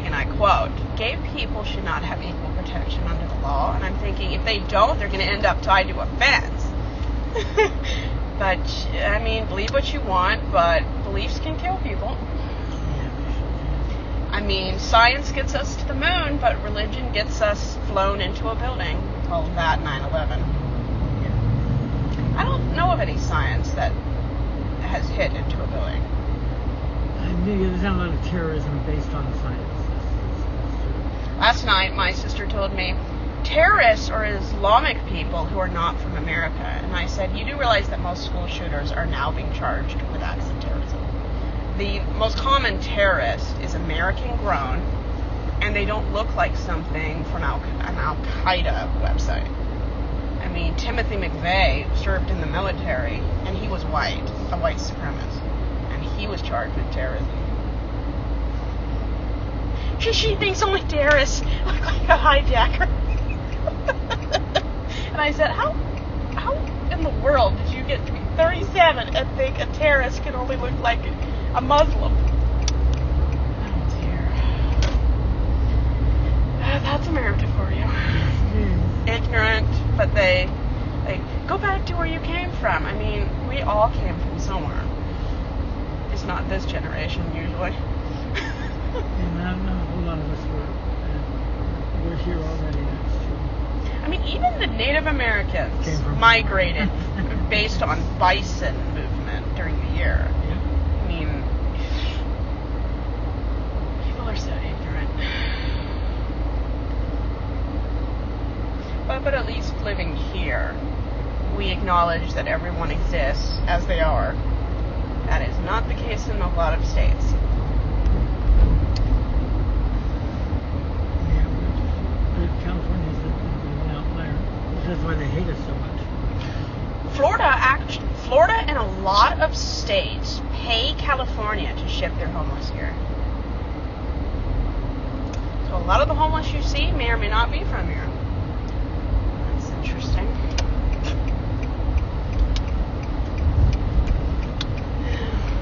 and I quote, "Gay people should not have equal protection under the law." And I'm thinking, if they don't, they're going to end up tied to a fence. But, I mean, believe what you want, but beliefs can kill people. I mean, science gets us to the moon, but religion gets us flown into a building. We call that 9/11. I don't know of any science that has hit into a building. There's not a lot of terrorism based on science. Last night, my sister told me, terrorists are Islamic people who are not from America. And I said, you do realize that most school shooters are now being charged with acts of terrorism. The most common terrorist is American grown, and they don't look like something from an Al-Qaeda website. I mean, Timothy McVeigh served in the military, and he was white, a white supremacist, and he was charged with terrorism. She thinks only terrorists look like a hijacker. And I said, how in the world did you get to be 37 and think a terrorist can only look like a Muslim? Oh dear. That's America for you. Ignorant, but they go back to where you came from. I mean, we all came from somewhere. It's not this generation usually. Not a whole lot of us we're here already. That's true. I mean, even the Native Americans migrated based on bison movement during the year. Yeah. I mean, people are so ignorant. But at least living here, we acknowledge that everyone exists as they are. That is not the case in a lot of states. California's an outlier. That's why they hate us so much. Florida and a lot of states pay California to ship their homeless here. So a lot of the homeless you see may or may not be from here. That's interesting.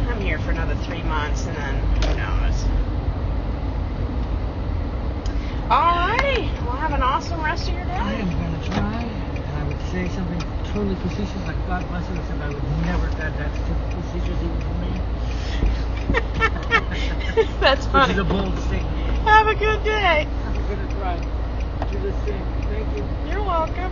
I'm here for another 3 months, and then who knows. Alrighty, well, have an awesome rest of your day. I am going to try, and I would say something totally facetious, like God bless us, and I would never add that to facetious even for me. That's funny. Which is a bold statement. Have a good day. I'm going to try. Do the same. Thank you. You're welcome.